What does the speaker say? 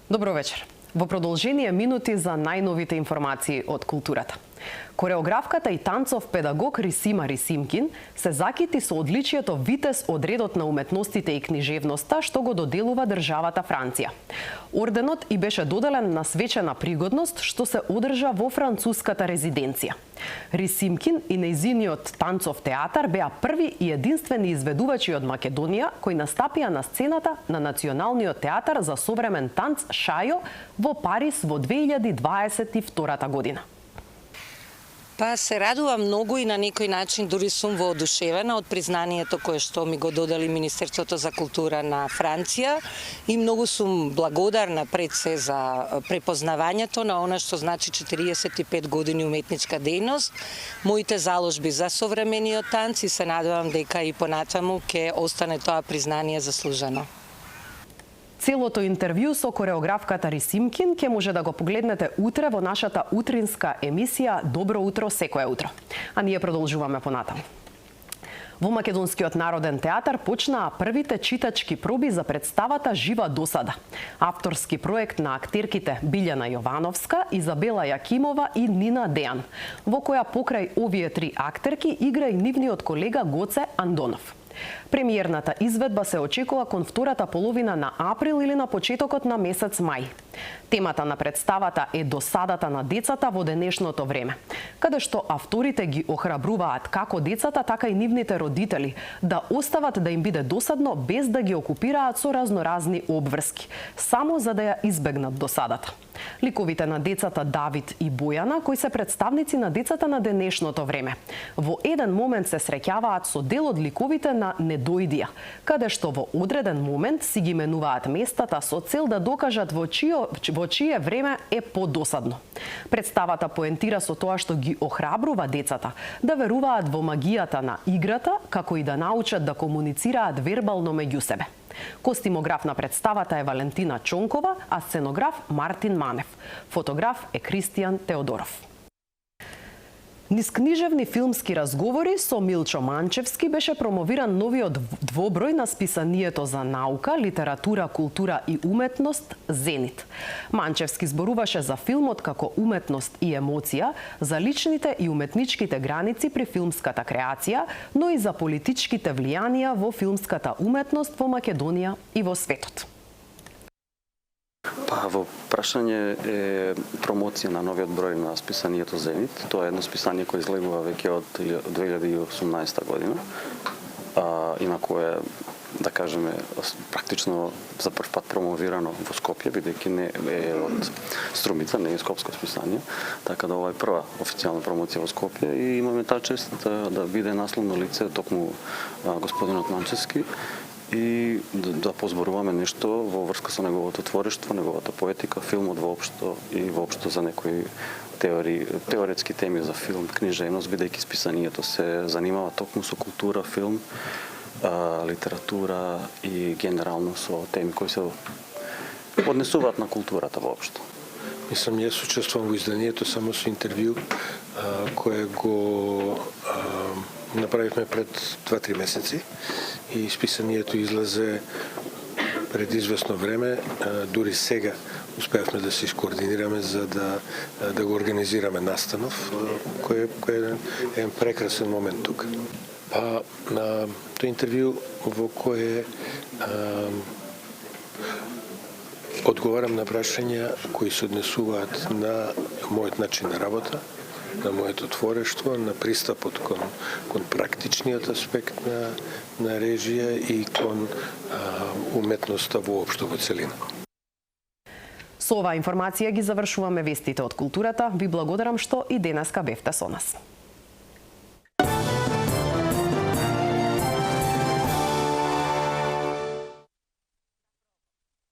Добро вечер. Во продолжение минути за најновите информации од културата. Кореографката и танцов педагог Рисима Рисимкин се закити со одличието Витез од редот на уметностите и книжевноста што го доделува државата Франција. Орденот и беше доделен на свечена пригодност што се одржа во француската резиденција. Рисимкин и нејзиниот танцов театар беа први и единствени изведувачи од Македонија кои настапија на сцената на Националниот театар за современ танц Шајо во Париз во 2022 година. Па се радувам многу и на некој начин дури сум воодушевена од признанието кое што ми го додели Министерството за култура на Франција и многу сум благодарна пред се за препознавањето на она што значи 45 години уметничка дејност, моите заложби за современиот танц и се надевам дека и понатаму ќе остане тоа признание заслужено. Целото интервју со кореографката Рисимкин ќе може да го погледнете утре во нашата утринска емисија Добро утро секое утро. А ние продолжуваме понатаму. Во Македонскиот народен театар почнаа првите читачки проби за представата Жива досада. Авторски проект на актерките Билјана Јовановска, Изабела Јакимова и Нина Дејан, во која покрај овие три актерки игра и нивниот колега Гоце Андонов. Премиерната изведба се очекува кон втората половина на април или на почетокот на месец мај. Темата на представата е досадата на децата во денешното време, каде што авторите ги охрабруваат како децата, така и нивните родители да остават да им биде досадно без да ги окупираат со разноразни обврски, само за да ја избегнат досадата. Ликовите на децата Давид и Бојана, кои се представници на децата на денешното време, во еден момент се среќаваат со дел од ликовите на Недојдија, каде што во одреден момент си ги менуваат местата со цел да докажат во чие време е подосадно. Представата поентира со тоа што ги охрабрува децата да веруваат во магијата на играта, како и да научат да комуницираат вербално меѓу себе. Костимограф на представата е Валентина Чонкова, а сценограф Мартин Манев. Фотограф е Кристијан Теодоров. Низ книжевни филмски разговори со Милчо Манчевски беше промовиран новиот двоброј на списанието за наука, литература, култура и уметност Зенит. Манчевски зборуваше за филмот како уметност и емоција, за личните и уметничките граници при филмската креација, но и за политичките влијанија во филмската уметност во Македонија и во светот. Па, во прашање е промоција на новиот број на списанието Зенит. Тоа е едно списание кое излегува веќе од 2018 година и на кое, да кажеме, практично за прв пат промовирано во Скопје, бидејќи не е од Струмица, не е скопско списание, така да ова е прва официјална промоција во Скопје и имаме таа чест да биде насловно лице токму господинот Манчевски и да позборуваме нешто во врска со неговото творештво, неговата поетика, филмот воопшто и воопшто за некои теоретски теми за филм, книжевност, бидејќи списанието се занимава токму со култура, филм, литература и генерално со теми кои се однесуваат на културата воопшто. Мислам, јас учествувам во изданието само со интервју кое го направивме пред 2-3 месеци и списанието излезе пред известно време. Дури сега успеавме да се искоординираме за да го организираме настанов, кој е еден прекрасен момент тука. Па, тој интервју во кое одговарам на прашања кои се однесуваат на мојот начин на работа, на моето творештво, на пристапот кон практичниот аспект на режија и кон уметноста воопшто во целина. Со оваа информација ги завршуваме вестите од културата. Ви благодарам што и денеска бевте со нас.